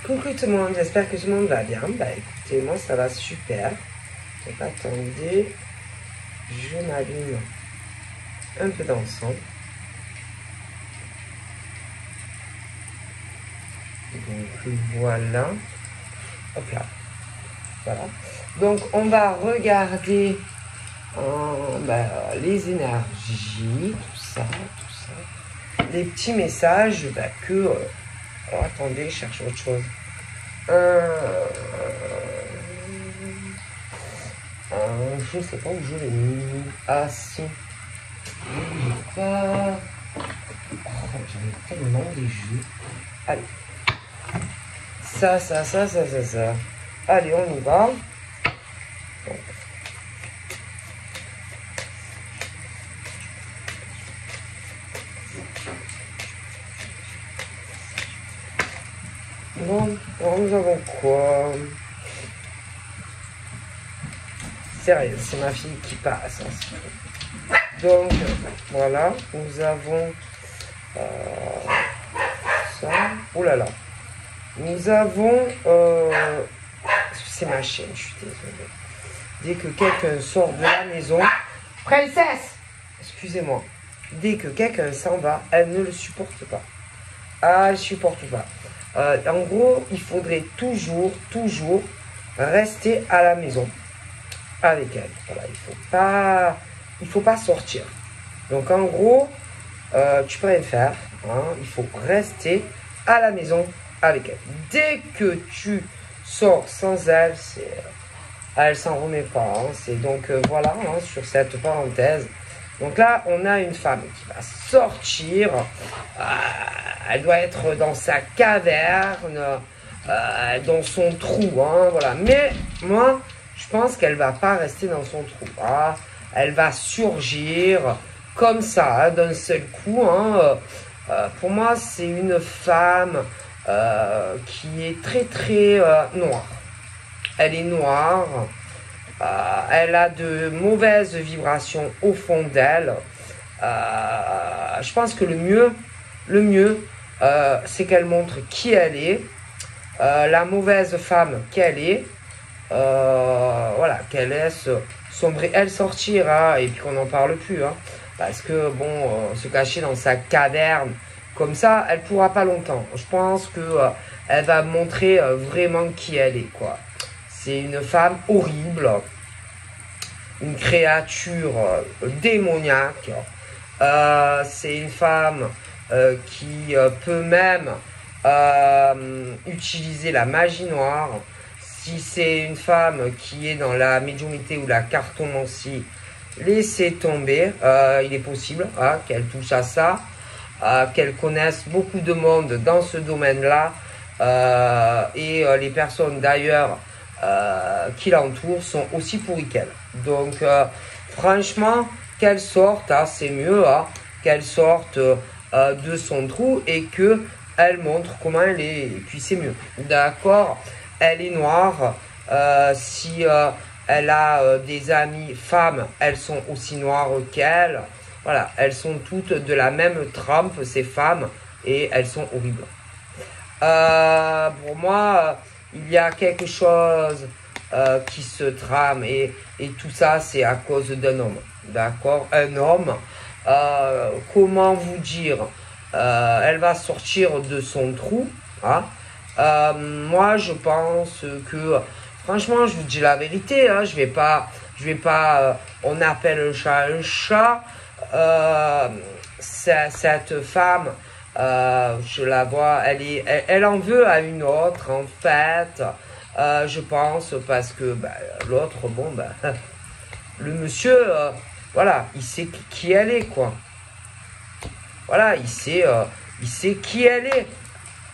Coucou tout le monde, j'espère que tout le monde va bien. Bah écoutez, moi ça va super. Donc attendez, je m'allume un peu d'encens. Donc voilà. Hop là. Voilà. Donc on va regarder les énergies, tout ça. Les petits messages que... oh, attendez, je cherche autre chose. Je sais pas où je l'ai mis. Ah si. Pas... oh, j'en ai tellement des jeux. Allez. Ça. Allez, on y va. Bon, nous avons quoi? Sérieux, c'est ma fille qui passe. Donc, voilà, nous avons ça. Oh là là. Nous avons... c'est ma chaîne, je suis désolée. Dès que quelqu'un sort de la maison... Princesse! Excusez-moi. Dès que quelqu'un s'en va, elle ne le supporte pas. Ah, elle ne supporte pas. En gros, il faudrait toujours rester à la maison avec elle. Voilà, il faut pas sortir. Donc en gros, tu peux rien faire. Hein, il faut rester à la maison avec elle. Dès que tu sors sans elle, elle s'en remet pas. Hein, c'est donc voilà hein, sur cette parenthèse. Donc là, on a une femme qui va sortir. Elle doit être dans sa caverne, dans son trou. Hein, voilà. Mais moi, je pense qu'elle va pas rester dans son trou. Hein. Elle va surgir comme ça, hein, d'un seul coup. Hein. Pour moi, c'est une femme qui est très noire. Elle est noire. Elle a de mauvaises vibrations au fond d'elle. Je pense que le mieux, c'est qu'elle montre qui elle est, la mauvaise femme qu'elle est, voilà, qu'elle laisse sombrer, elle sortira et puis qu'on n'en parle plus, hein, parce que bon, se cacher dans sa caverne comme ça, elle pourra pas longtemps. Je pense que elle va montrer vraiment qui elle est, quoi. C'est une femme horrible, une créature démoniaque. C'est une femme qui peut même utiliser la magie noire. Si c'est une femme qui est dans la médiumnité ou la cartomancie, laissez tomber. Il est possible hein, qu'elle touche à ça, qu'elle connaisse beaucoup de monde dans ce domaine-là. Et les personnes d'ailleurs qui l'entourent sont aussi pourries qu'elle. Donc franchement, qu'elle sorte, hein, c'est mieux, hein, qu'elle sorte de son trou et que elle montre comment elle est. Et puis c'est mieux, d'accord. Elle est noire. Si elle a des amies femmes, elles sont aussi noires qu'elle. Voilà, elles sont toutes de la même trempe, ces femmes, et elles sont horribles. Pour moi, il y a quelque chose qui se trame et tout ça, c'est à cause d'un homme. D'accord? Un homme, comment vous dire, elle va sortir de son trou. Hein? Moi, je pense que, franchement, je vous dis la vérité, hein, je vais pas, on appelle un chat, cette femme, je la vois, elle en veut à une autre, en fait, je pense, parce que l'autre, bon, le monsieur, voilà, il sait qui elle est, quoi. Voilà, il sait qui elle est.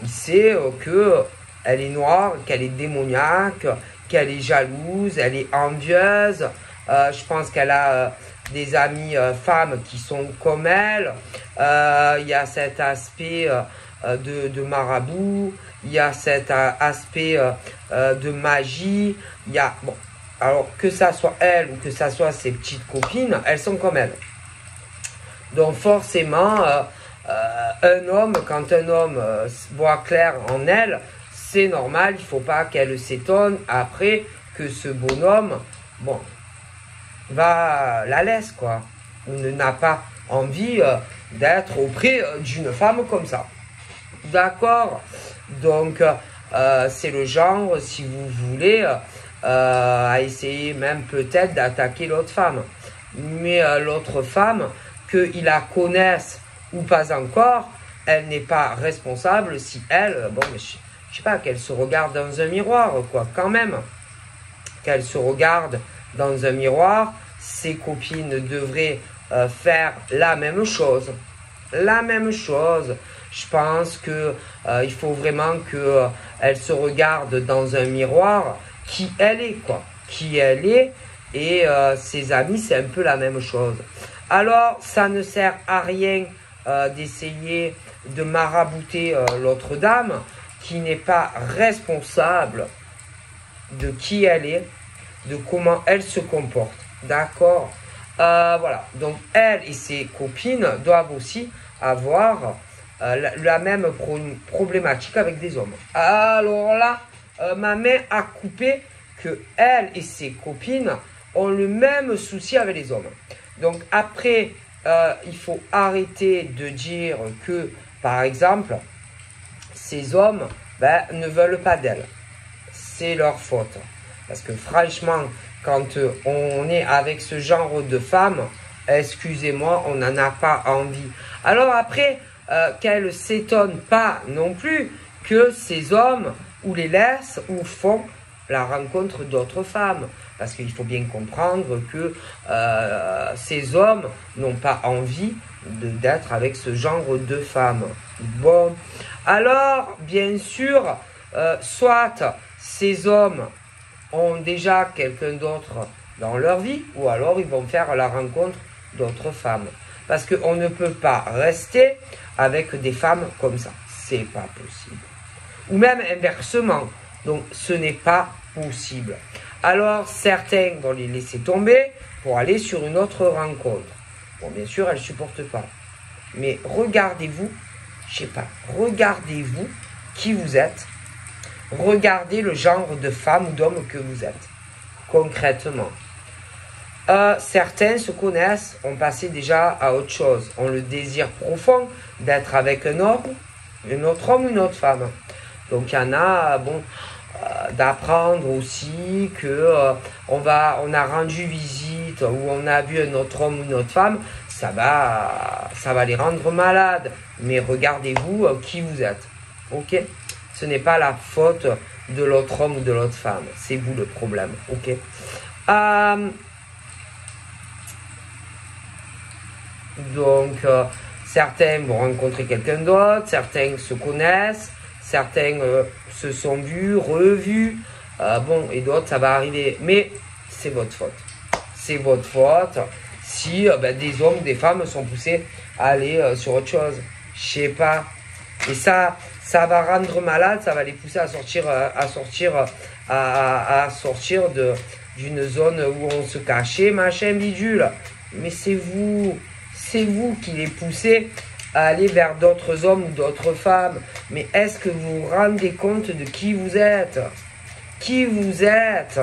Il sait que elle est noire, qu'elle est démoniaque, qu'elle est jalouse, elle est envieuse. Je pense qu'elle a des amies femmes qui sont comme elle. Il y a cet aspect de marabout. Il y a cet aspect de magie. Il y a, bon, alors que ça soit elle ou que ça soit ses petites copines, elles sont comme elle. Donc forcément, un homme, quand un homme voit clair en elle, c'est normal, il ne faut pas qu'elle s'étonne après que ce bonhomme, bon, la laisse, quoi. Ou n'a pas envie d'être auprès d'une femme comme ça. D'accord? Donc, c'est le genre, si vous voulez, à essayer même peut-être d'attaquer l'autre femme. Mais l'autre femme, qu'il la connaisse ou pas encore, elle n'est pas responsable si elle, bon, mais je sais pas, qu'elle se regarde dans un miroir, quoi, quand même. Qu'elle se regarde dans un miroir, ses copines devraient faire la même chose. La même chose. Je pense que il faut vraiment que elle se regarde dans un miroir qui elle est, quoi. Qui elle est, et ses amis, c'est un peu la même chose. Alors, ça ne sert à rien d'essayer de marabouter l'autre dame qui n'est pas responsable de qui elle est, de comment elle se comporte. D'accord? Voilà. Donc, elle et ses copines doivent aussi avoir la même problématique avec des hommes. Alors là, ma main a coupé que elle et ses copines ont le même souci avec les hommes. Donc après, il faut arrêter de dire que, par exemple, ces hommes ne veulent pas d'elle. C'est leur faute. Parce que franchement, quand on est avec ce genre de femmes, excusez-moi, on n'en a pas envie. Alors après, qu'elle ne s'étonne pas non plus que ces hommes ou les laissent ou font la rencontre d'autres femmes. Parce qu'il faut bien comprendre que ces hommes n'ont pas envie d'être avec ce genre de femmes. Bon, alors, bien sûr, soit ces hommes ont déjà quelqu'un d'autre dans leur vie, ou alors ils vont faire la rencontre d'autres femmes. Parce qu'on ne peut pas rester avec des femmes comme ça. C'est pas possible. Ou même inversement. Donc, ce n'est pas possible. Alors, certains vont les laisser tomber pour aller sur une autre rencontre. Bon, bien sûr, elles ne supportent pas. Mais regardez-vous, je sais pas, regardez-vous qui vous êtes. Regardez le genre de femme ou d'homme que vous êtes, concrètement. Certains se connaissent, ont passé déjà à autre chose, ont le désir profond d'être avec un autre homme ou une autre femme. Donc il y en a, bon, d'apprendre aussi que on a rendu visite ou on a vu un autre homme ou une autre femme, ça va les rendre malades. Mais regardez-vous qui vous êtes, ok? Ce n'est pas la faute de l'autre homme ou de l'autre femme, c'est vous le problème, ok? Donc, certains vont rencontrer quelqu'un d'autre, certains se connaissent, certains se sont vus, revus, bon, et d'autres, ça va arriver. Mais c'est votre faute. C'est votre faute si des hommes, des femmes sont poussés à aller sur autre chose. Je sais pas. Et ça va rendre malade, ça va les pousser à sortir d'une zone où on se cachait, machin, bidule. Mais c'est vous qui les poussez à aller vers d'autres hommes ou d'autres femmes. Mais est-ce que vous vous rendez compte de qui vous êtes? Qui vous êtes?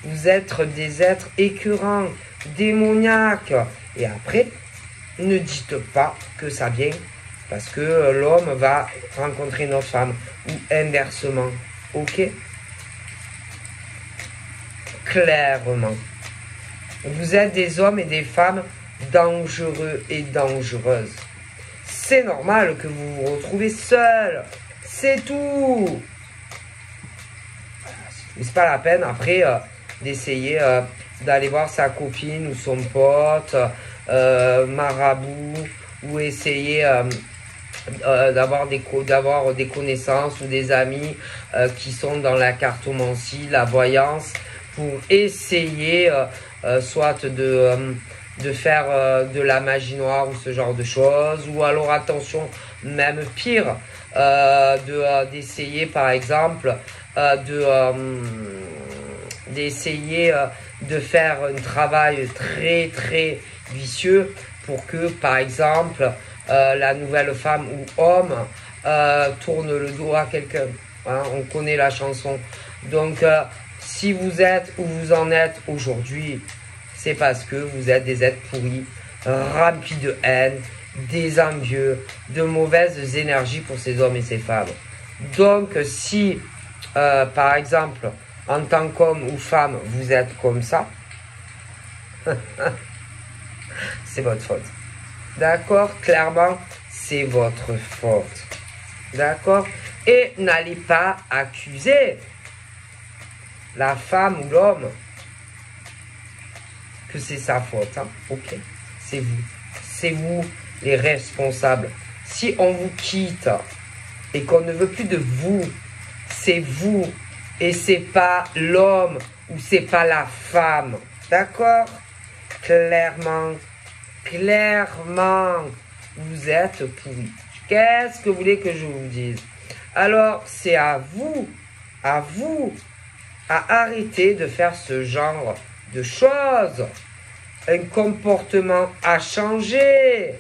Vous êtes des êtres écœurants, démoniaques. Et après, ne dites pas que ça vient parce que l'homme va rencontrer une autre femme ou inversement. Ok? Clairement. Vous êtes des hommes et des femmes dangereux et dangereuses. C'est normal que vous vous retrouvez seul. C'est tout. Mais c'est pas la peine après d'essayer d'aller voir sa copine ou son pote, marabout, ou essayer d'avoir des connaissances ou des amis qui sont dans la cartomancie, la voyance, pour essayer soit de faire de la magie noire ou ce genre de choses, ou alors attention, même pire, d'essayer par exemple d'essayer de faire un travail très très vicieux pour que par exemple la nouvelle femme ou homme tourne le dos à quelqu'un. Hein, on connaît la chanson. Donc, si vous êtes où vous en êtes aujourd'hui, c'est parce que vous êtes des êtres pourris, remplis de haine, des envieux, de mauvaises énergies pour ces hommes et ces femmes. Donc, si, par exemple, en tant qu'homme ou femme, vous êtes comme ça, c'est votre faute. D'accord? Clairement, c'est votre faute. D'accord? Et n'allez pas accuser la femme ou l'homme que c'est sa faute. Hein? Ok? C'est vous. C'est vous les responsables. Si on vous quitte et qu'on ne veut plus de vous, c'est vous. Et c'est pas l'homme ou c'est pas la femme. D'accord? Clairement, vous êtes pourris. Qu'est-ce que vous voulez que je vous dise? Alors, c'est à vous, à arrêter de faire ce genre de choses. Un comportement à changer.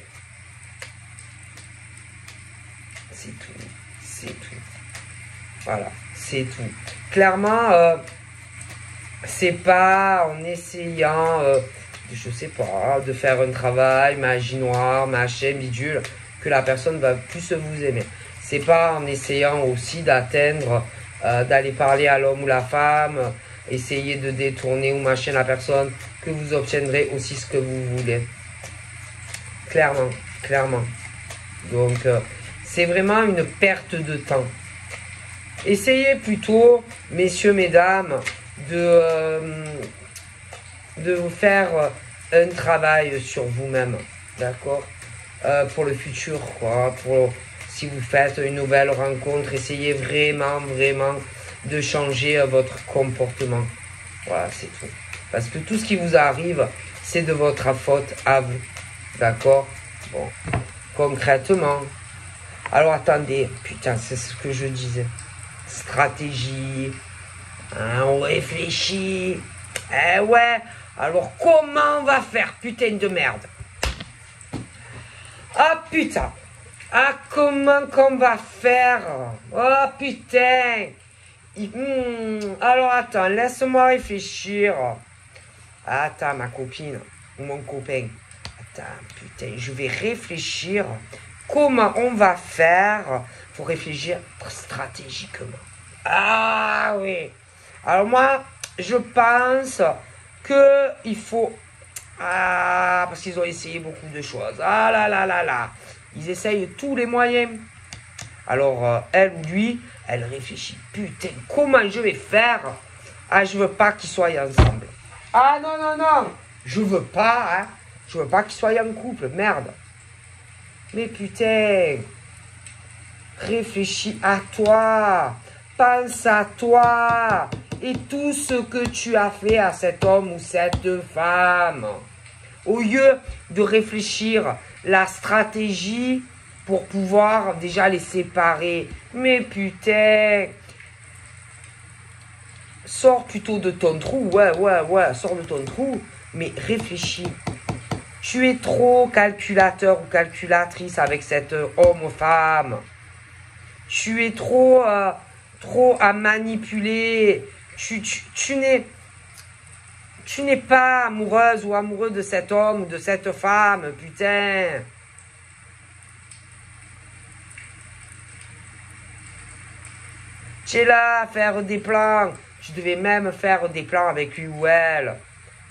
C'est tout, c'est tout. Voilà, c'est tout. Clairement, c'est pas en essayant, je sais pas, de faire un travail, magie noire, machin, bidule, que la personne va plus vous aimer. C'est pas en essayant aussi d'atteindre, d'aller parler à l'homme ou la femme, essayer de détourner ou machin la personne, que vous obtiendrez aussi ce que vous voulez. Clairement, clairement. Donc, c'est vraiment une perte de temps. Essayez plutôt, messieurs, mesdames, de vous faire un travail sur vous-même, d'accord, pour le futur, quoi. Si vous faites une nouvelle rencontre, essayez vraiment de changer votre comportement. Voilà, c'est tout. Parce que tout ce qui vous arrive, c'est de votre faute à vous, d'accord. Bon, concrètement. Alors attendez, putain, c'est ce que je disais. Stratégie, hein, on réfléchit. Eh ouais, alors comment on va faire, putain de merde? Ah putain, ah comment qu'on va faire? Oh putain. Alors attends, laisse-moi réfléchir. Attends, ma copine ou mon copain. Attends, putain, je vais réfléchir. Comment on va faire pour réfléchir stratégiquement? Ah oui. Alors moi, je pense que il faut... Ah, parce qu'ils ont essayé beaucoup de choses. Ah là là là là. Ils essayent tous les moyens. Alors, elle ou lui, elle réfléchit. Putain, comment je vais faire? Ah, je veux pas qu'ils soient ensemble. Ah non, non, non. Je veux pas, hein. Je veux pas qu'ils soient en couple. Merde. Mais putain, réfléchis à toi, pense à toi et tout ce que tu as fait à cet homme ou cette femme. Au lieu de réfléchir la stratégie pour pouvoir déjà les séparer. Mais putain, sors plutôt de ton trou, ouais, sors de ton trou, mais réfléchis. Tu es trop calculateur ou calculatrice avec cet homme ou femme. Tu es trop à manipuler. Tu n'es pas amoureuse ou amoureux de cet homme ou de cette femme, putain. Tu es là à faire des plans. Tu devais même faire des plans avec lui ou elle.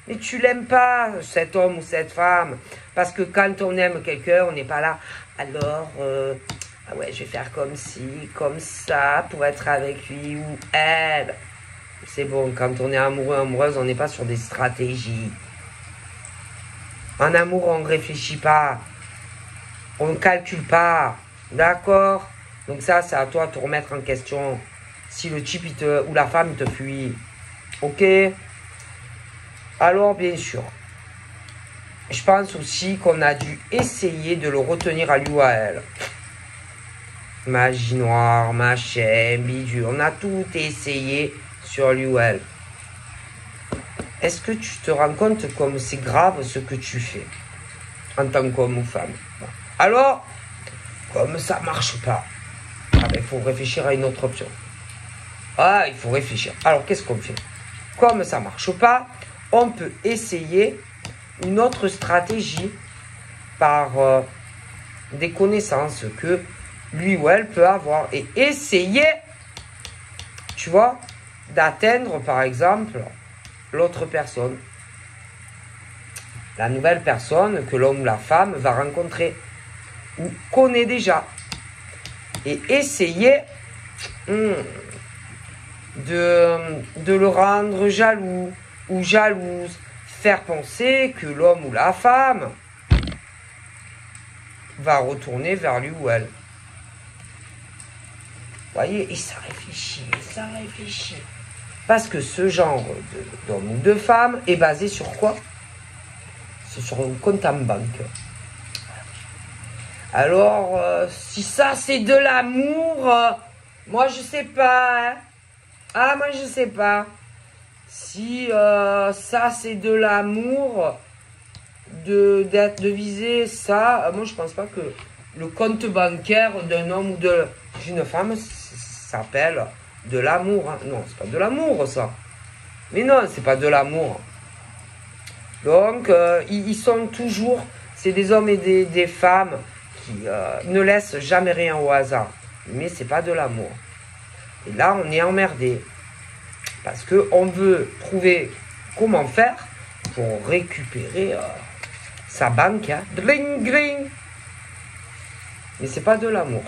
Mais tu l'aimes pas, cet homme ou cette femme. Parce que quand on aime quelqu'un, on n'est pas là. Alors, ah ouais, je vais faire comme ci, comme ça, pour être avec lui ou elle. C'est bon, quand on est amoureux, amoureuse, on n'est pas sur des stratégies. En amour, on ne réfléchit pas. On ne calcule pas. D'accord? Donc ça, c'est à toi de te remettre en question. Si le type ou la femme te fuit. Ok? Alors, bien sûr, je pense aussi qu'on a dû essayer de le retenir à lui ou à elle. Magie noire, machin, bidule. On a tout essayé sur lui ou elle. Est-ce que tu te rends compte comme c'est grave ce que tu fais en tant qu'homme ou femme? Alors, comme ça marche pas, Ah ben, il faut réfléchir à une autre option. Ah, il faut réfléchir. Alors, qu'est-ce qu'on fait? Comme ça ne marche pas, on peut essayer une autre stratégie par des connaissances que lui ou elle peut avoir. Et essayer, tu vois, d'atteindre, par exemple, l'autre personne. La nouvelle personne que l'homme ou la femme va rencontrer ou connaît déjà. Et essayer de le rendre jaloux ou jalouse. Faire penser que l'homme ou la femme va retourner vers lui ou elle. Vous voyez, et ça réfléchit, ça réfléchit. Parce que ce genre d'homme ou de femme est basé sur quoi? C'est sur un compte en banque. Alors, si ça c'est de l'amour, moi je sais pas. Hein. Ah, moi je sais pas. Si ça c'est de l'amour, de viser ça, moi je pense pas que le compte bancaire d'un homme ou d'une femme s'appelle de l'amour. Hein. Non, c'est pas de l'amour ça. Mais non, c'est pas de l'amour. Donc, ils sont toujours, c'est des hommes et des femmes qui ne laissent jamais rien au hasard. Mais c'est pas de l'amour. Et là, on est emmerdé. Parce qu'on veut trouver comment faire pour récupérer sa banque. Hein. Dring, dring. Mais c'est pas de l'amour.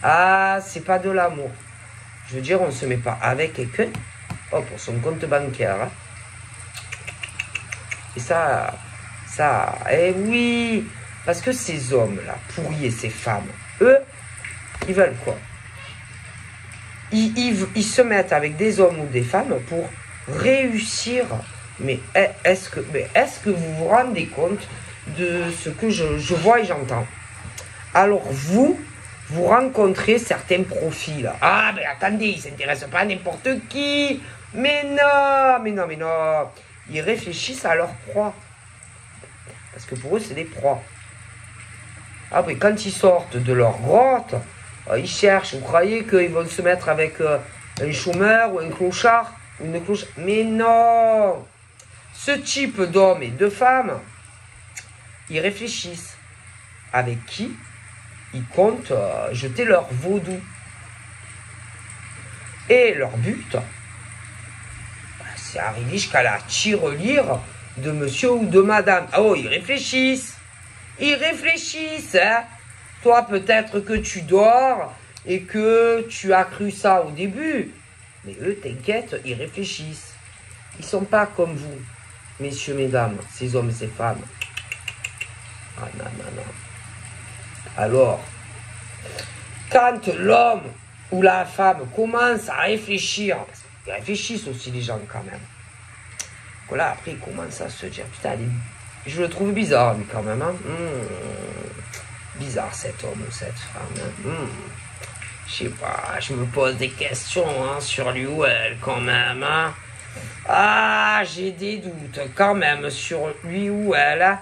Ah, c'est pas de l'amour. Je veux dire, on ne se met pas avec quelqu'un pour son compte bancaire. Hein. Et ça, eh oui, parce que ces hommes-là, pourris et ces femmes, eux, ils veulent quoi? Ils se mettent avec des hommes ou des femmes pour réussir. Mais est-ce que vous vous rendez compte de ce que je vois et j'entends? Alors vous rencontrez certains profils. Ah, mais attendez, ils ne s'intéressent pas à n'importe qui. Mais non, mais non, mais non. Ils réfléchissent à leur proie. Parce que pour eux, c'est des proies. Après, quand ils sortent de leur grotte, ils cherchent. Vous croyez qu'ils vont se mettre avec un chômeur ou un clochard ou une cloche? Mais non. Ce type d'hommes et de femmes, ils réfléchissent. Avec qui ils comptent jeter leur vaudou. Et leur but, c'est arriver jusqu'à la tirelire de monsieur ou de madame. Ah oh, ils réfléchissent. Ils réfléchissent. Hein. Toi, peut-être que tu dors et que tu as cru ça au début. Mais eux, t'inquiète, ils réfléchissent. Ils ne sont pas comme vous, messieurs, mesdames, ces hommes et ces femmes. Ah non, non, non. Alors, quand l'homme ou la femme commence à réfléchir, ils réfléchissent aussi les gens quand même. Que là, après, ils commencent à se dire, putain, je le trouve bizarre, mais quand même. Hein. Bizarre cet homme ou cette femme. Hein. Je sais pas, je me pose des questions hein, sur lui ou elle quand même. Hein. Ah, j'ai des doutes quand même sur lui ou elle. Hein.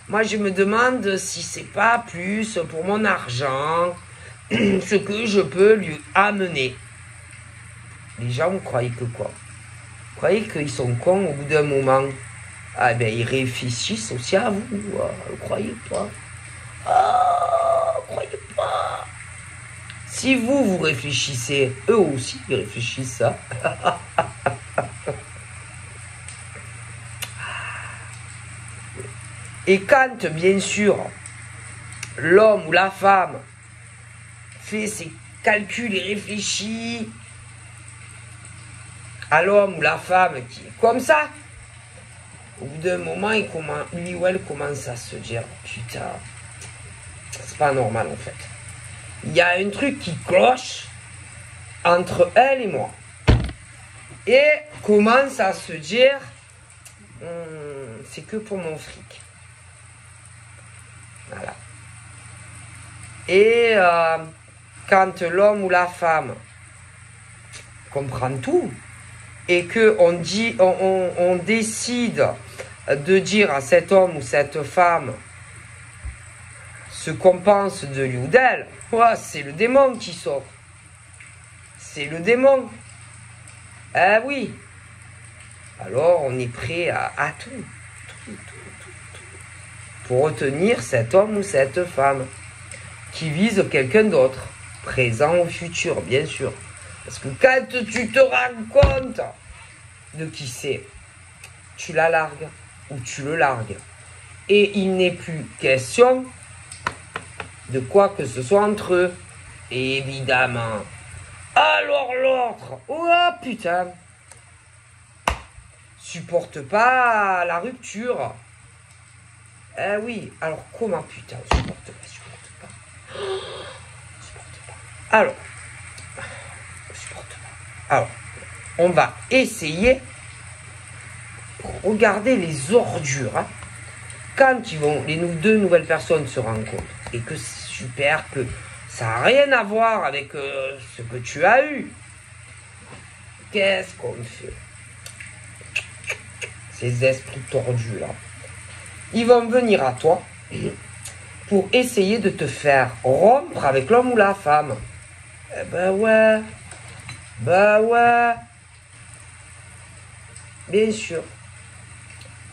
Moi, je me demande si c'est pas plus pour mon argent ce que je peux lui amener. Les gens, vous croyez que quoi? Vous croyez qu'ils sont cons au bout d'un moment? Ah ben, ils réfléchissent aussi à vous. Vous croyez pas? Ah, vous croyez pas? Si vous réfléchissez, eux aussi, ils réfléchissent ça. Et quand, bien sûr, l'homme ou la femme fait ses calculs et réfléchit à l'homme ou la femme qui est comme ça, au bout d'un moment, lui ou elle commence à se dire « Putain, c'est pas normal en fait. Il y a un truc qui cloche entre elle et moi. » Et commence à se dire « C'est que pour mon fric. » Voilà. Et quand l'homme ou la femme comprend tout et que on décide de dire à cet homme ou cette femme ce qu'on pense de lui ou d'elle, c'est le démon qui sort. C'est le démon. Ah oui. Alors on est prêt à tout. Pour retenir cet homme ou cette femme qui vise quelqu'un d'autre, présent ou futur, bien sûr. Parce que quand tu te rends compte de qui c'est, tu la largues ou tu le largues. Et il n'est plus question de quoi que ce soit entre eux. Évidemment. Alors l'autre, oh putain, supporte pas la rupture. Eh oui, alors comment putain, supporte pas. Alors, alors, on va essayer de regarder les ordures. Hein. Quand les deux nouvelles personnes se rencontrent et que c'est super, que ça n'a rien à voir avec ce que tu as eu. Qu'est-ce qu'on fait? Ces esprits tordus là. Ils vont venir à toi pour essayer de te faire rompre avec l'homme ou la femme. Eh ben ouais. Bah ouais. Bien sûr.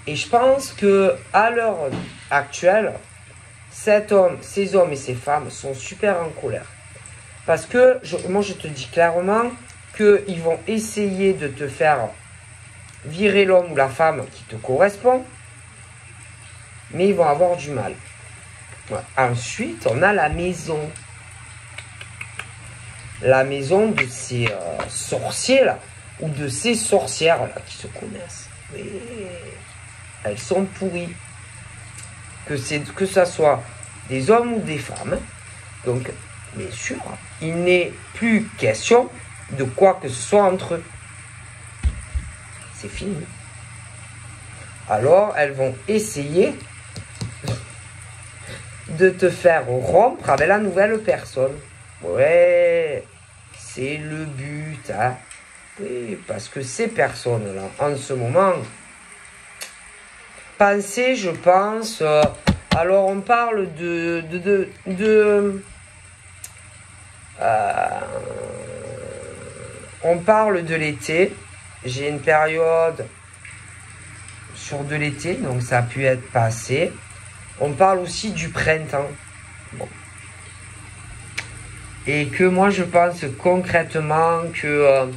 Et je pense que à l'heure actuelle, ces hommes et ces femmes sont super en colère. Parce que, moi je te dis clairement qu'ils vont essayer de te faire virer l'homme ou la femme qui te correspond. Mais ils vont avoir du mal. Ouais. Ensuite, on a la maison. La maison de ces sorciers là, ou de ces sorcières là qui se connaissent. Mais elles sont pourries. Que ça soit des hommes ou des femmes. Donc, bien sûr, il n'est plus question de quoi que ce soit entre eux. C'est fini. Alors, elles vont essayer de te faire rompre avec la nouvelle personne. Ouais, c'est le but, hein. Oui, parce que ces personnes-là, en ce moment, pensez, je pense, alors on parle on parle de l'été. J'ai une période sur de l'été, donc ça a pu être passé. On parle aussi du printemps. Bon. Et que moi je pense concrètement que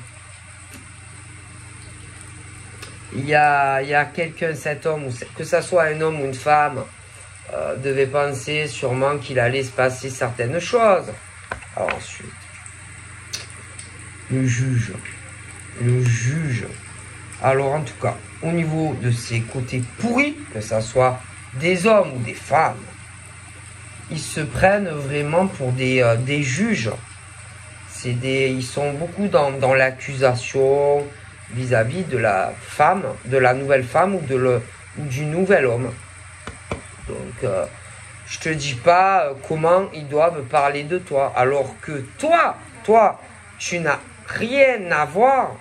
il y a quelqu'un, cet homme, que ça soit un homme ou une femme, devait penser sûrement qu'il allait se passer certaines choses. Alors ensuite, le juge. Alors en tout cas, au niveau de ses côtés pourris, que ça soit des hommes ou des femmes, ils se prennent vraiment pour des juges. Ils sont beaucoup dans l'accusation vis-à-vis de la femme, de la nouvelle femme ou du nouvel homme. Donc, je te dis pas comment ils doivent parler de toi, alors que toi, tu n'as rien à voir.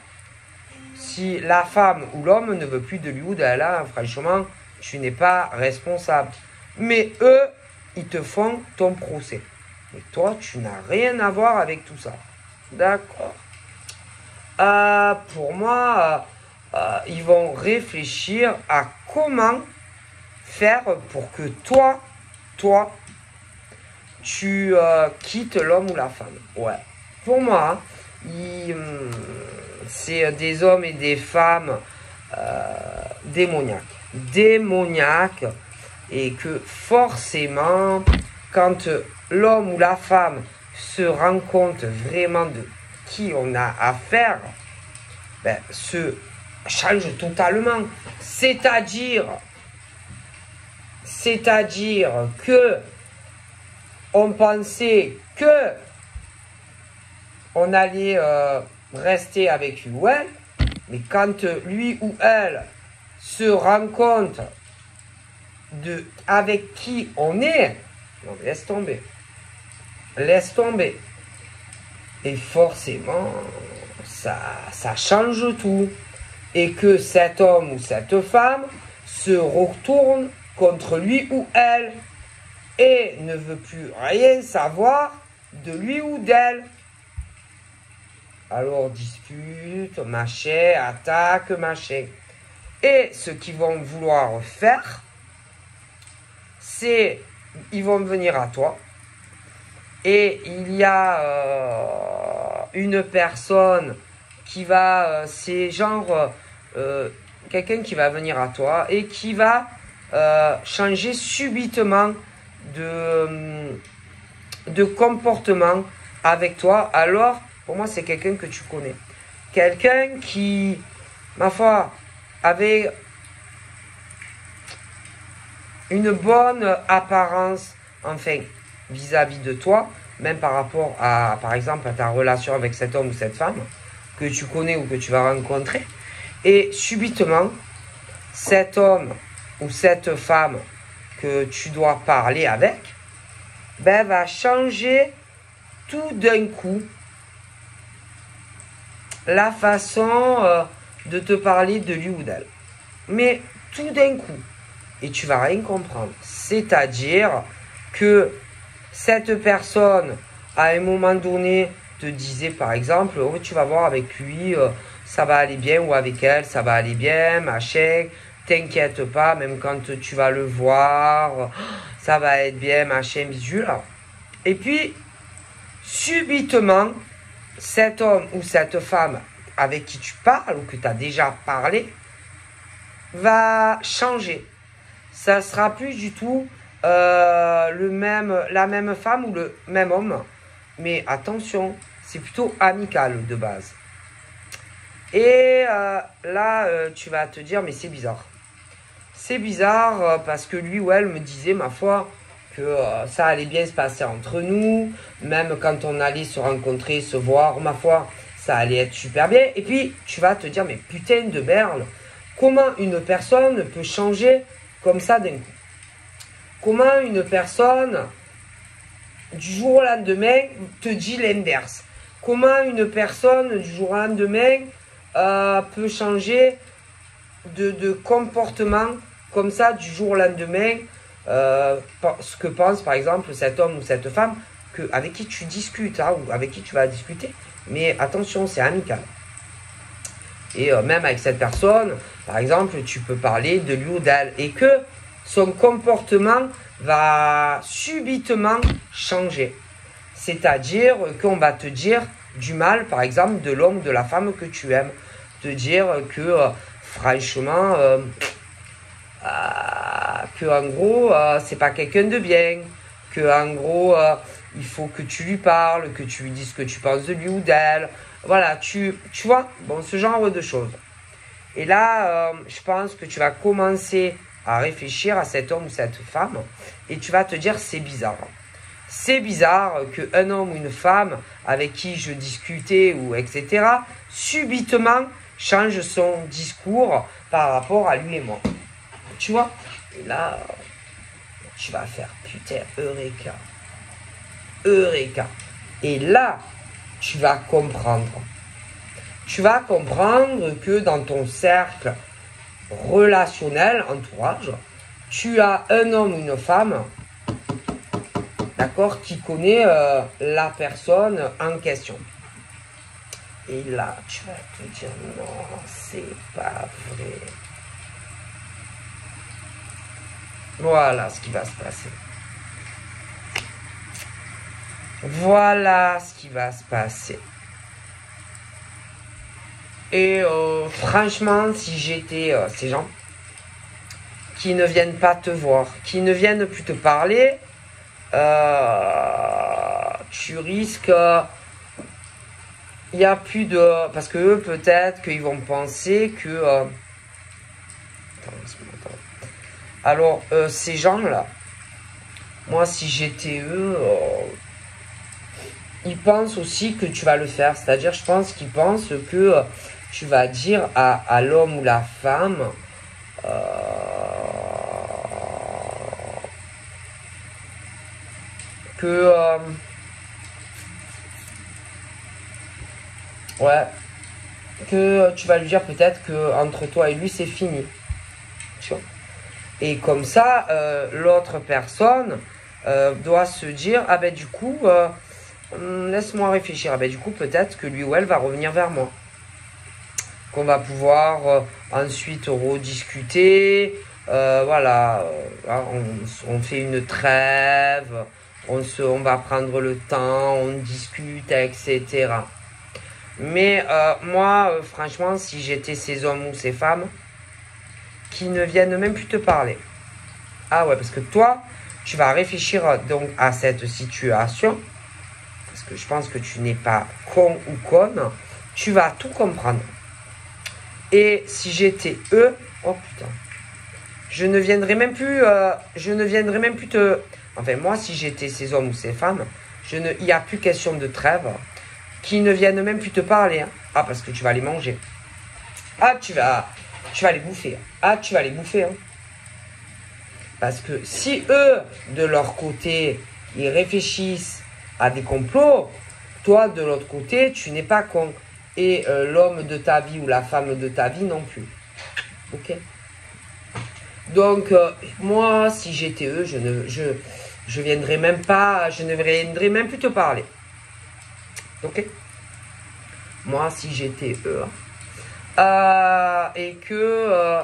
Si la femme ou l'homme ne veut plus de lui ou d'elle, là, franchement, tu n'es pas responsable. Mais eux, ils te font ton procès. Mais toi, tu n'as rien à voir avec tout ça. D'accord. Pour moi, ils vont réfléchir à comment faire pour que toi, tu quittes l'homme ou la femme. Ouais. Pour moi, c'est des hommes et des femmes démoniaques. Et que forcément, quand l'homme ou la femme se rend compte vraiment de qui on a affaire, se change totalement. C'est-à-dire que on pensait que on allait rester avec lui ou elle, mais quand lui ou elle se rend compte de avec qui on est, non, laisse tomber. Et forcément, ça change tout. Et que cet homme ou cette femme se retourne contre lui ou elle. et ne veut plus rien savoir de lui ou d'elle. Alors dispute, machin, attaque, machin. Et ce qu'ils vont vouloir faire, c'est, ils vont venir à toi. Et il y a une personne qui va, c'est genre quelqu'un qui va venir à toi et qui va changer subitement de comportement avec toi. Alors, pour moi, c'est quelqu'un que tu connais. Quelqu'un qui, ma foi, avait une bonne apparence, enfin, vis-à-vis de toi, même par rapport à, par exemple, à ta relation avec cet homme ou cette femme que tu connais ou que tu vas rencontrer. Et subitement, cet homme ou cette femme que tu dois parler avec, ben, va changer tout d'un coup la façon de te parler de lui ou d'elle. Mais tout d'un coup. Et tu vas rien comprendre. C'est-à-dire que cette personne, à un moment donné, te disait par exemple, oh, tu vas voir avec lui, ça va aller bien, ou avec elle, ça va aller bien, machin, t'inquiète pas, même quand tu vas le voir, ça va être bien, machin, bisous. Et puis, subitement, cet homme ou cette femme avec qui tu parles, ou que tu as déjà parlé, va changer. Ça ne sera plus du tout la même femme ou le même homme. Mais attention, c'est plutôt amical de base. Et là, tu vas te dire, mais c'est bizarre. C'est bizarre parce que lui ou elle me disait, ma foi, que ça allait bien se passer entre nous. Même quand on allait se rencontrer, se voir, ma foi, ça allait être super bien. Et puis, tu vas te dire, mais putain de merde, comment une personne peut changer comme ça d'un coup? Comment une personne, du jour au lendemain, te dit l'inverse? Comment une personne, du jour au lendemain, peut changer de comportement comme ça, du jour au lendemain, ce que pense, par exemple, cet homme ou cette femme avec qui tu discutes, hein, ou avec qui tu vas discuter. Mais attention, c'est amical. Et même avec cette personne, par exemple, tu peux parler de lui ou d'elle et que son comportement va subitement changer. C'est-à-dire qu'on va te dire du mal, par exemple, de l'homme ou de la femme que tu aimes. Te dire que, franchement, que en gros, c'est pas quelqu'un de bien. Que en gros, il faut que tu lui parles, que tu lui dises ce que tu penses de lui ou d'elle. Voilà, tu vois, bon, ce genre de choses. Et là, je pense que tu vas commencer à réfléchir à cet homme ou cette femme et tu vas te dire, c'est bizarre. C'est bizarre qu'un homme ou une femme avec qui je discutais ou etc. subitement change son discours par rapport à lui et moi. Tu vois? Et là, tu vas faire putain, Eureka. Eureka. Et là, tu vas comprendre. Tu vas comprendre que dans ton cercle relationnel, entourage, tu as un homme ou une femme, d'accord, qui connaît la personne en question. Et là, tu vas te dire, non, c'est pas vrai. Voilà ce qui va se passer. Voilà ce qui va se passer. Et franchement, si j'étais ces gens qui ne viennent pas te voir, qui ne viennent plus te parler, tu risques... il n'y a plus de... Parce que eux, peut-être qu'ils vont penser que... Alors, ces gens-là, moi, si j'étais eux... ils pensent aussi que tu vas le faire. C'est-à-dire, je pense qu'ils pensent que tu vas dire à l'homme ou la femme que ouais, que tu vas lui dire peut-être que entre toi et lui c'est fini. Tu vois. Et comme ça, l'autre personne doit se dire, ah ben du coup, laisse-moi réfléchir. Ah ben du coup, peut-être que lui ou elle va revenir vers moi. Qu'on va pouvoir ensuite rediscuter. Voilà, on fait une trêve. On va prendre le temps, on discute, etc. Mais moi, franchement, si j'étais ces hommes ou ces femmes, qui ne viennent même plus te parler. Ah ouais, parce que toi, tu vas réfléchir donc à cette situation. Parce que je pense que tu n'es pas con ou conne. Tu vas tout comprendre. Et si j'étais eux, oh putain, je ne viendrais même plus te... Enfin, moi, si j'étais ces hommes ou ces femmes, il n'y a plus question de trêve, qui ne viennent même plus te parler. Hein. Ah, parce que tu vas les manger. Ah, tu vas les bouffer. Ah, tu vas les bouffer. Hein. Parce que si eux, de leur côté, ils réfléchissent à des complots, toi, de l'autre côté, tu n'es pas con. Et l'homme de ta vie ou la femme de ta vie non plus. Ok. Donc, moi, si j'étais eux, je viendrais même pas, je ne viendrais même plus te parler. Ok. Moi, si j'étais eux. Et que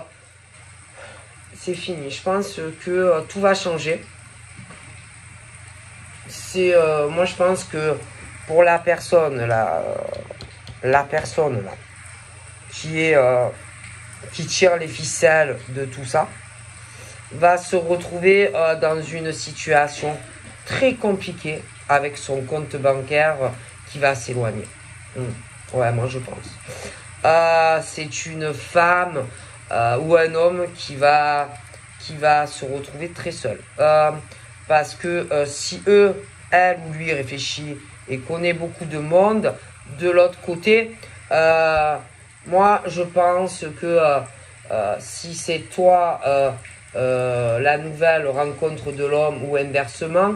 c'est fini. Je pense que tout va changer. Moi, je pense que pour la personne là, qui tire les ficelles de tout ça, va se retrouver dans une situation très compliquée avec son compte bancaire qui va s'éloigner. Ouais, moi je pense. C'est une femme ou un homme qui va se retrouver très seul. Parce que si elle ou lui réfléchit et connaît beaucoup de monde, de l'autre côté, moi je pense que si c'est toi la nouvelle rencontre de l'homme ou inversement,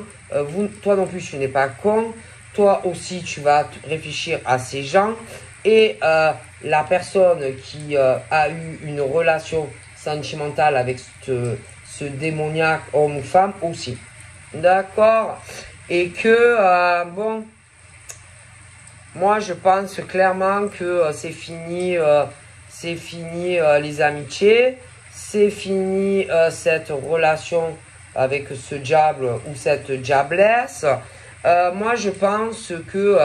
toi non plus tu n'es pas con, toi aussi tu vas réfléchir à ces gens et la personne qui a eu une relation sentimentale avec ce démoniaque homme ou femme aussi. D'accord. Et que, bon, moi je pense clairement que c'est fini les amitiés, c'est fini cette relation avec ce diable ou cette diablesse. Moi je pense que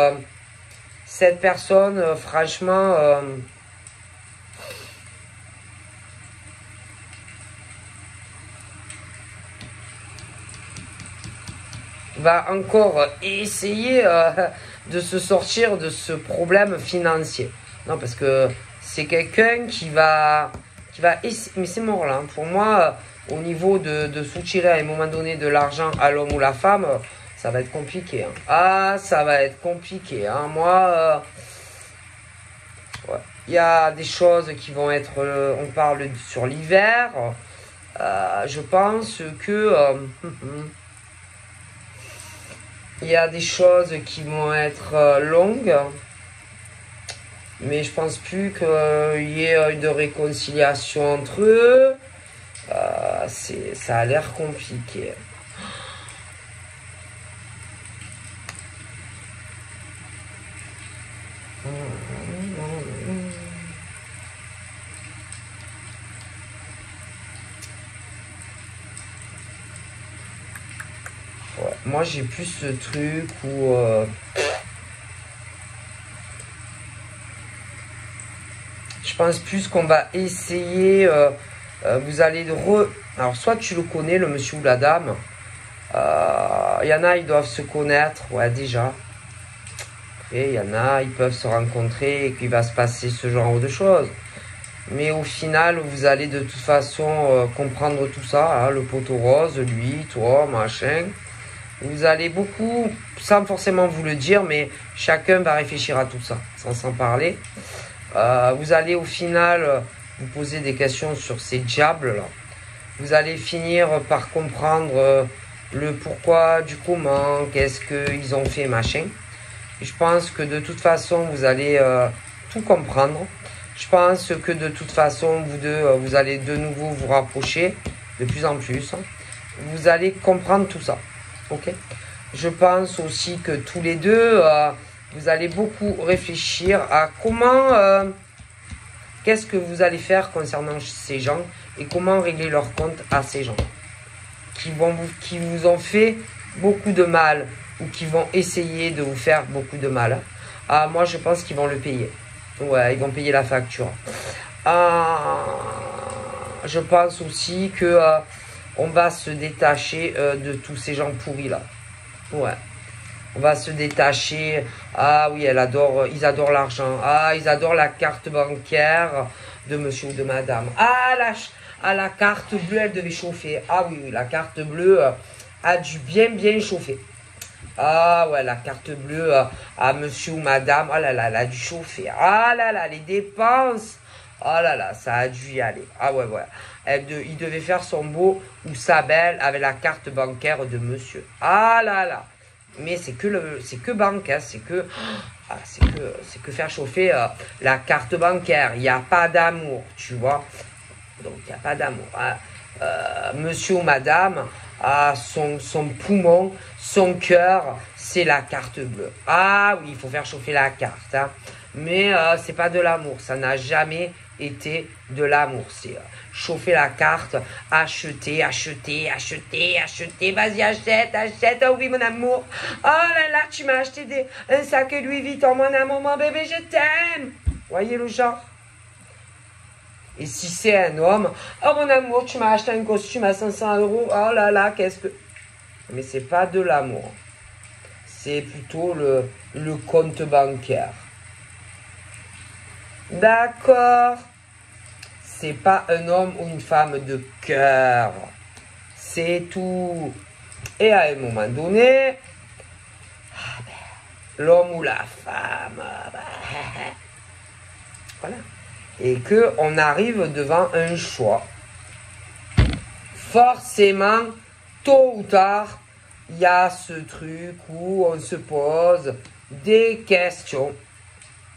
cette personne, franchement, va encore essayer de se sortir de ce problème financier. Non, parce que c'est quelqu'un qui va essayer, mais c'est mort là. Pour moi, au niveau de soutirer à un moment donné de l'argent à l'homme ou la femme, ça va être compliqué. Hein. Ah, ça va être compliqué. Hein. Moi, ouais. Il y a des choses qui vont être, on parle sur l'hiver. Je pense que il y a des choses qui vont être longues, mais je pense plus qu'il y ait de réconciliation entre eux. Ça a l'air compliqué. Ouais, moi j'ai plus ce truc où je pense plus qu'on va essayer, vous allez alors soit tu le connais, le monsieur ou la dame, il y en a, ils doivent se connaître, ouais déjà. Après, il y en a, ils peuvent se rencontrer et qu'il va se passer ce genre de choses. Mais au final, vous allez de toute façon comprendre tout ça, hein, le poteau rose, lui, toi, machin. Vous allez beaucoup, sans forcément vous le dire, mais chacun va réfléchir à tout ça, sans s'en parler. Vous allez au final vous poser des questions sur ces diables-là. Vous allez finir par comprendre le pourquoi, du comment, qu'est-ce qu'ils ont fait, machin. Et je pense que de toute façon, vous allez tout comprendre. Je pense que de toute façon, vous deux, vous allez de nouveau vous rapprocher de plus en plus. Vous allez comprendre tout ça. Ok. Je pense aussi que tous les deux, vous allez beaucoup réfléchir à comment, qu'est-ce que vous allez faire concernant ces gens et comment régler leur compte à ces gens qui vous ont fait beaucoup de mal ou qui vont essayer de vous faire beaucoup de mal. Ah, moi, je pense qu'ils vont le payer. Ouais, ils vont payer la facture. Je pense aussi que on va se détacher de tous ces gens pourris là. Ouais. On va se détacher. Ah oui, ils adorent l'argent. Ah, ils adorent la carte bancaire de monsieur ou de madame. La carte bleue, elle devait chauffer. Ah oui, la carte bleue a dû bien chauffer. Ah ouais, la carte bleue à monsieur ou madame. Oh là là, elle a dû chauffer. Ah là là, les dépenses. Oh là là, ça a dû y aller. Ah ouais, ouais. Il devait faire son beau ou sa belle avec la carte bancaire de monsieur. Ah là là. Mais c'est que banque, hein, c'est que faire chauffer la carte bancaire. Il n'y a pas d'amour, tu vois. Donc il n'y a pas d'amour. Hein. Monsieur ou madame, son poumon, son cœur, c'est la carte bleue. Ah oui, il faut faire chauffer la carte. Hein. Mais c'est pas de l'amour. Ça n'a jamais été de l'amour. C'est chauffer la carte, acheter. Vas-y, achète. Oh oui, mon amour. Oh là là, tu m'as acheté un sac Louis Vuitton, mon amour, mon bébé, je t'aime. Voyez le genre. Et si c'est un homme, oh mon amour, tu m'as acheté un costume à 500 €. Oh là là, qu'est-ce que... Mais c'est pas de l'amour. C'est plutôt le compte bancaire. D'accord. C'est pas un homme ou une femme de cœur. C'est tout. Et à un moment donné, l'homme ou la femme, voilà. Et qu'on arrive devant un choix. Forcément, tôt ou tard, il y a ce truc où on se pose des questions.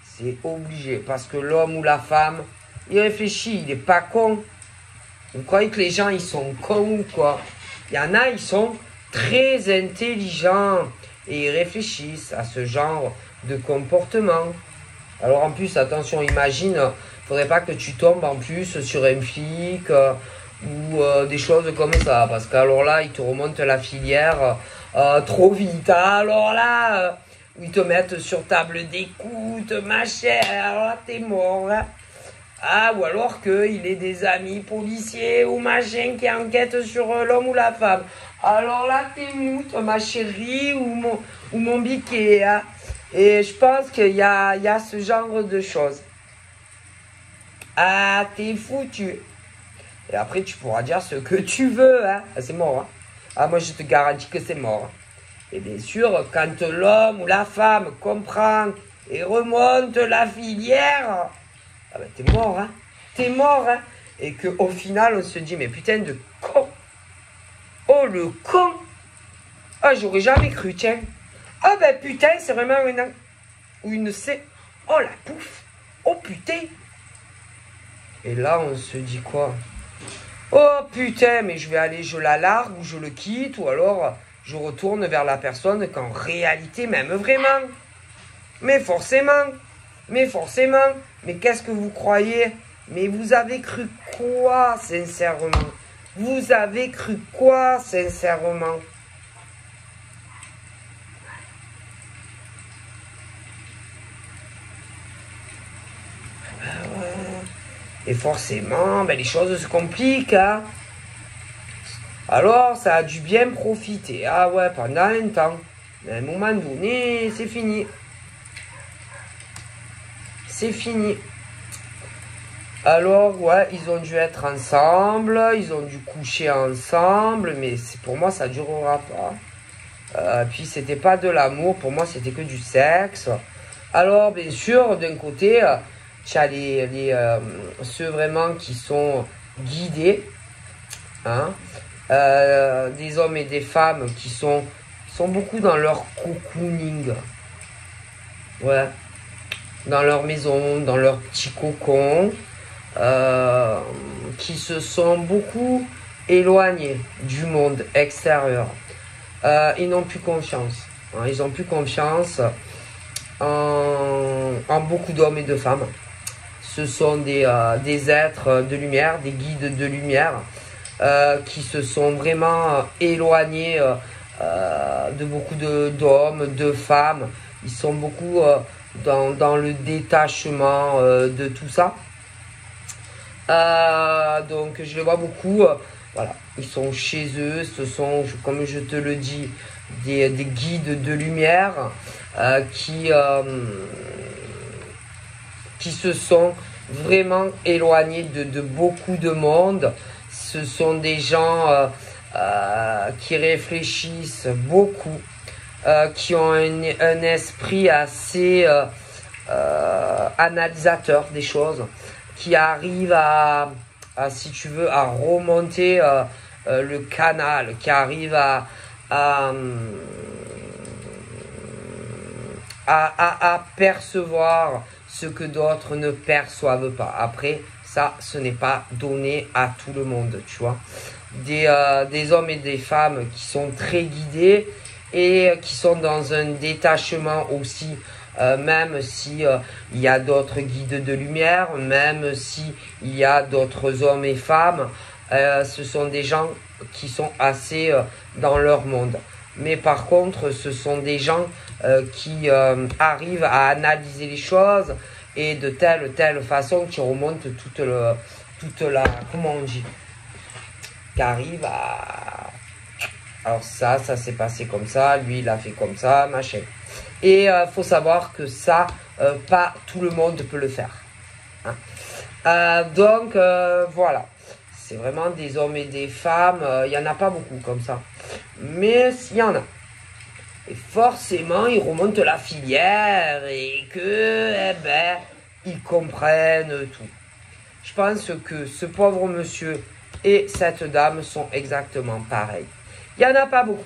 C'est obligé, parce que l'homme ou la femme, il réfléchit, il n'est pas con. Vous croyez que les gens, ils sont cons ou quoi? Il y en a, ils sont très intelligents et ils réfléchissent à ce genre de comportement. Alors en plus, attention, imagine, faudrait pas que tu tombes en plus sur un flic ou des choses comme ça, parce qu'alors là, ils te remontent la filière trop vite. Alors là, ils te mettent sur table d'écoute, ma chère, alors là, t'es mort. Hein. Ah, ou alors qu'il ait des amis policiers ou machin qui enquêtent sur l'homme ou la femme. Alors là, t'es moute, ma chérie, ou mon biquet. Hein. Et je pense qu'il y a ce genre de choses. Ah, t'es foutu. Et après, tu pourras dire ce que tu veux. Hein. Ah, c'est mort. Hein. Ah, moi, je te garantis que c'est mort. Hein. Et bien sûr, quand l'homme ou la femme comprend et remonte la filière, ah ben t'es mort, hein. T'es mort, hein. Et qu'au final, on se dit, mais putain de con. Oh, le con. Ah, j'aurais jamais cru, tiens. Ah ben putain, c'est vraiment une c'est. Oh, la pouffe. Oh, putain. Et là, on se dit quoi? Oh, putain, mais je vais aller, je la largue ou je le quitte, ou alors je retourne vers la personne qu'en réalité, même vraiment. Mais forcément. Mais qu'est-ce que vous croyez? Mais vous avez cru quoi, sincèrement? Vous avez cru quoi, sincèrement? Et forcément, ben, les choses se compliquent. Hein? Alors, ça a dû bien profiter. Ah ouais, pendant un temps. Mais à un moment donné, c'est fini. C'est fini. Alors, ouais, ils ont dû être ensemble, ils ont dû coucher ensemble, mais pour moi, ça ne durera pas. Puis, c'était pas de l'amour, pour moi, c'était que du sexe. Alors, bien sûr, d'un côté, tu as ceux vraiment qui sont guidés, hein, des hommes et des femmes qui sont beaucoup dans leur cocooning. Ouais. Dans leur maison, dans leur petit cocon, qui se sont beaucoup éloignés du monde extérieur. ils n'ont plus confiance. Hein, ils n'ont plus confiance en beaucoup d'hommes et de femmes. Ce sont des êtres de lumière, des guides de lumière, qui se sont vraiment éloignés de beaucoup d'hommes, de femmes. Ils sont beaucoup dans le détachement de tout ça. Donc je les vois beaucoup, voilà, ils sont chez eux, ce sont, comme je te le dis, des guides de lumière qui se sont vraiment éloignés de beaucoup de monde. Ce sont des gens qui réfléchissent beaucoup, qui ont un esprit assez analysateur des choses, qui arrivent si tu veux, à remonter le canal, qui arrivent à percevoir ce que d'autres ne perçoivent pas. Après, ça, ce n'est pas donné à tout le monde, tu vois. Des hommes et des femmes qui sont très guidés et qui sont dans un détachement aussi, même si il y a d'autres guides de lumière, même si il y a d'autres hommes et femmes, ce sont des gens qui sont assez dans leur monde. Mais par contre, ce sont des gens qui arrivent à analyser les choses et de telle façon qui remontent toute la, comment on dit, qui arrive à... Alors ça s'est passé comme ça, lui il a fait comme ça, machin. Et faut savoir que ça, pas tout le monde peut le faire. Hein. Donc voilà, c'est vraiment des hommes et des femmes, il n'y en a pas beaucoup comme ça. Mais il y en a. Et forcément, ils remontent la filière et que, eh ben, ils comprennent tout. Je pense que ce pauvre monsieur et cette dame sont exactement pareils. Il n'y en a pas beaucoup.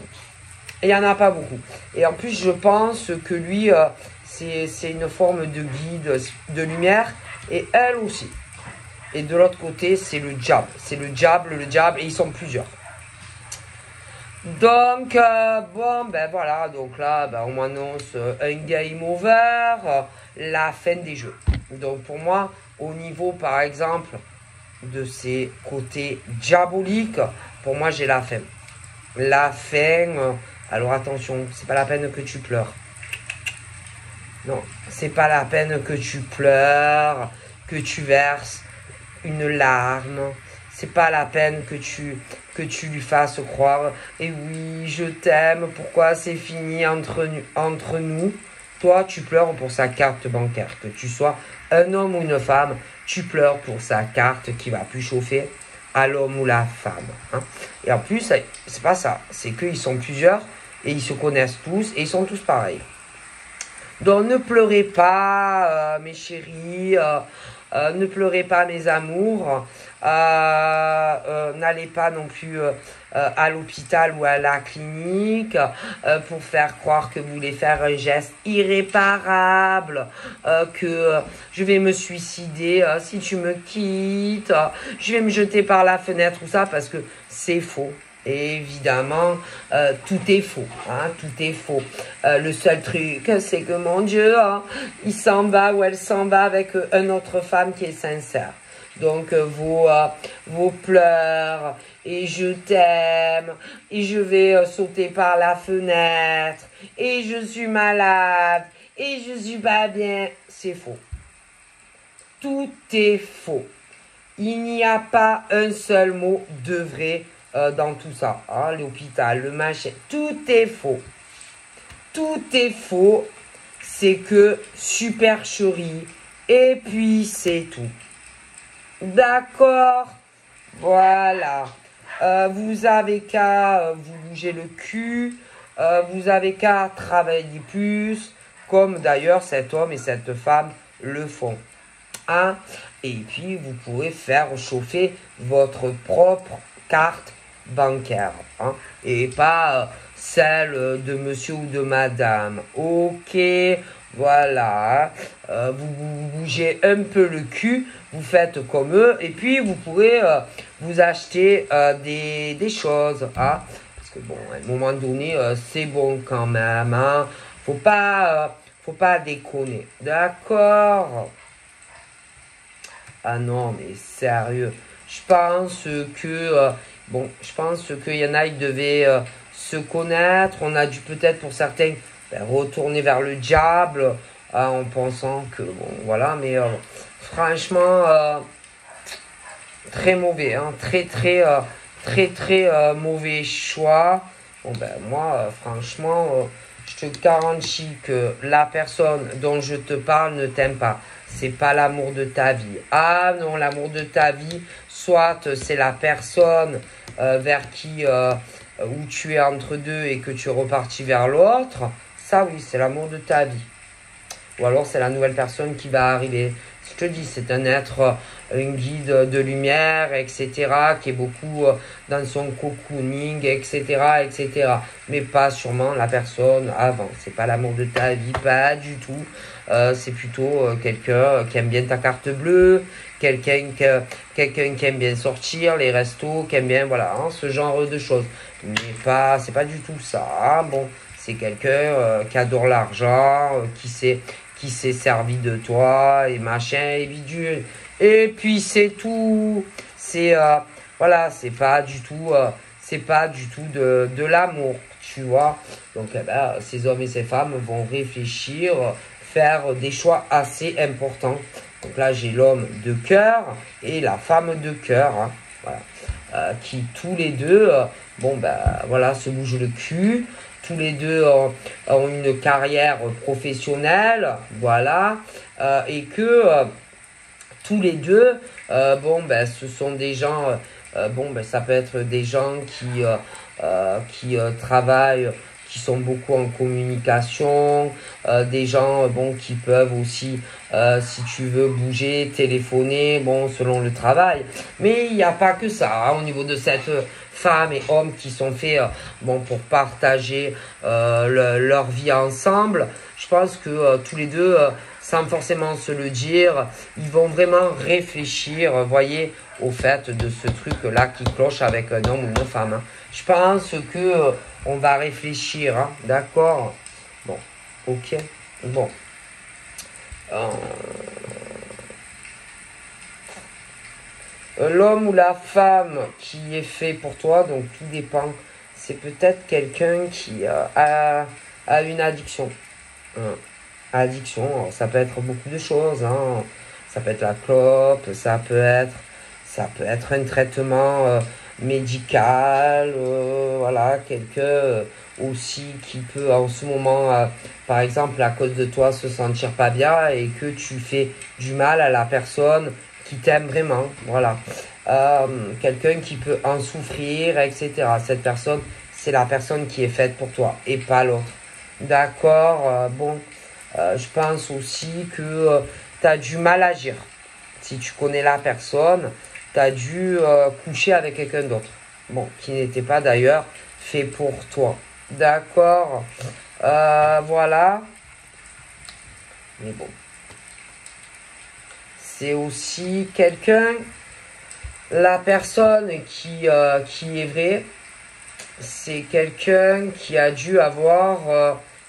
Il n'y en a pas beaucoup. Et en plus, je pense que lui, c'est une forme de guide de lumière. Et elle aussi. Et de l'autre côté, c'est le diable. C'est le diable, et ils sont plusieurs. Donc, bon, ben voilà. Donc là, ben, on m'annonce un game over, la fin des jeux. Donc pour moi, au niveau, par exemple, de ces côtés diaboliques, pour moi, j'ai la fin. La fin, alors attention, c'est pas la peine que tu pleures. Non, c'est pas la peine que tu pleures, que tu verses une larme. C'est pas la peine que tu lui fasses croire. Et oui, je t'aime, pourquoi c'est fini entre nous. Toi, tu pleures pour sa carte bancaire. Que tu sois un homme ou une femme, tu pleures pour sa carte qui va plus chauffer à l'homme ou la femme. Hein. Et en plus, c'est pas ça. C'est qu'ils sont plusieurs et ils se connaissent tous et ils sont tous pareils. Donc ne pleurez pas, mes chéris, ne pleurez pas, mes amours, n'allez pas non plus à l'hôpital ou à la clinique pour faire croire que vous voulez faire un geste irréparable, que je vais me suicider si tu me quittes, je vais me jeter par la fenêtre ou ça, parce que c'est faux. Et évidemment, tout est faux, hein, tout est faux. Le seul truc, c'est que mon Dieu, hein, il s'en va ou elle s'en va avec une autre femme qui est sincère. Donc vos pleurs, et je t'aime, et je vais sauter par la fenêtre, et je suis malade, et je suis pas bien, c'est faux. Tout est faux. Il n'y a pas un seul mot de vrai dans tout ça, hein, l'hôpital, le machin, tout est faux. Tout est faux, c'est que supercherie, et puis c'est tout. D'accord, voilà. Vous avez qu'à vous bouger le cul, vous avez qu'à travailler plus, comme d'ailleurs cet homme et cette femme le font. Hein? Et puis vous pourrez faire chauffer votre propre carte bancaire, hein, et pas celle de monsieur ou de madame. Ok, voilà, vous bougez un peu le cul, vous faites comme eux, et puis vous pourrez vous acheter des choses, hein, parce que bon, à un moment donné, c'est bon quand même, hein. Faut pas déconner. D'accord? Ah non, mais sérieux. Je pense que, bon, je pense qu'il y en a, ils devaient se connaître. On a dû peut-être pour certains retourner vers le diable en pensant que, bon, voilà, mais franchement, très mauvais, hein, très mauvais choix. Bon, ben, moi, franchement, je te garantis que la personne dont je te parle ne t'aime pas. C'est pas l'amour de ta vie. Ah non, l'amour de ta vie, soit c'est la personne vers qui, où tu es entre deux et que tu es reparti vers l'autre. Ça, oui, c'est l'amour de ta vie. Ou alors, c'est la nouvelle personne qui va arriver. Je te dis, c'est un être, un guide de lumière, etc., qui est beaucoup dans son cocooning, etc., etc. Mais pas sûrement la personne avant. C'est pas l'amour de ta vie, pas du tout. C'est plutôt quelqu'un qui aime bien ta carte bleue, quelqu'un qui aime bien sortir, les restos, qui aime bien, voilà, hein, ce genre de choses. Mais pas, c'est pas du tout ça. Hein. Bon, c'est quelqu'un qui adore l'argent, qui s'est servi de toi et machin et bidule. Et puis c'est tout. C'est voilà, c'est pas du tout de l'amour, tu vois. Donc eh ben, ces hommes et ces femmes vont réfléchir, faire des choix assez importants. Donc là j'ai l'homme de cœur et la femme de cœur, hein, voilà. Qui tous les deux, bon ben voilà, se bougent le cul. Tous les deux ont une carrière professionnelle, voilà, et que tous les deux, bon, ben, ce sont des gens, bon, ben, ça peut être des gens qui travaillent, qui sont beaucoup en communication, des gens, bon, qui peuvent aussi, si tu veux, bouger, téléphoner, bon, selon le travail. Mais il n'y a pas que ça, hein, au niveau de cette femmes et hommes qui sont faits bon, pour partager leur vie ensemble. Je pense que tous les deux, sans forcément se le dire, ils vont vraiment réfléchir, voyez, au fait de ce truc-là qui cloche avec un homme ou une femme. Hein. Je pense que on va réfléchir, hein, d'accord? Bon, ok, bon. L'homme ou la femme qui est fait pour toi, donc tout dépend. C'est peut-être quelqu'un qui a une addiction. Addiction, alors, ça peut être beaucoup de choses. Hein. Ça peut être la clope, ça peut être un traitement médical. Voilà, quelqu'un aussi qui peut en ce moment, par exemple, à cause de toi, se sentir pas bien et que tu fais du mal à la personne qui t'aime vraiment, voilà. Quelqu'un qui peut en souffrir, etc. Cette personne, c'est la personne qui est faite pour toi et pas l'autre. D'accord, bon, je pense aussi que tu as du mal à agir. Si tu connais la personne, tu as dû coucher avec quelqu'un d'autre. Bon, qui n'était pas d'ailleurs fait pour toi. D'accord, voilà. Mais bon. C'est aussi quelqu'un, la personne qui est vraie, c'est quelqu'un qui a dû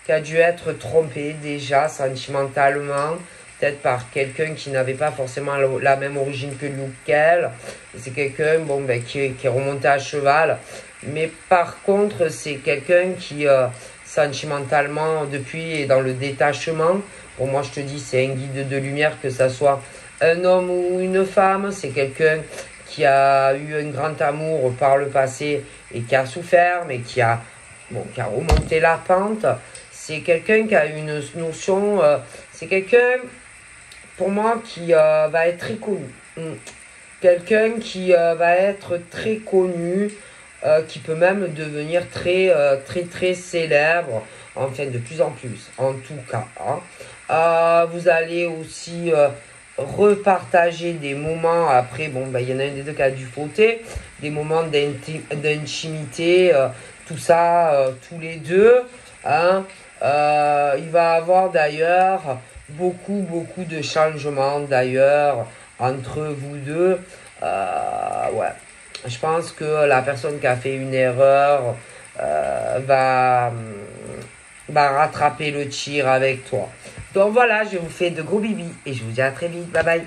qui a dû être trompé déjà sentimentalement, peut-être par quelqu'un qui n'avait pas forcément la même origine que nous qu'elle. C'est quelqu'un bon, ben, qui est remonté à cheval, mais par contre c'est quelqu'un qui sentimentalement depuis est dans le détachement. Pour moi je te dis c'est un guide de lumière, que ça soit un homme ou une femme, c'est quelqu'un qui a eu un grand amour par le passé et qui a souffert, mais qui a remonté la pente. C'est quelqu'un qui a une notion, c'est quelqu'un, pour moi, qui va être très connu. Quelqu'un qui va être très connu, qui peut même devenir très célèbre, enfin de plus en plus, en tout cas. Hein. Vous allez aussi repartager des moments, après, bon, ben, il y en a un des deux qui a dû fauter, des moments d'intimité, tout ça, tous les deux. Hein. Il va y avoir d'ailleurs beaucoup de changements d'ailleurs entre vous deux. Ouais. Je pense que la personne qui a fait une erreur, bon, ben, il y en a un des deux qui a dû fauter, des moments d'intimité, tout ça, tous les deux. Hein. Il va y avoir d'ailleurs beaucoup de changements d'ailleurs entre vous deux. Je pense que la personne qui a fait une erreur, la personne qui a fait une erreur, va rattraper le tir avec toi. Donc voilà, je vous fais de gros bibis et je vous dis à très vite. Bye bye.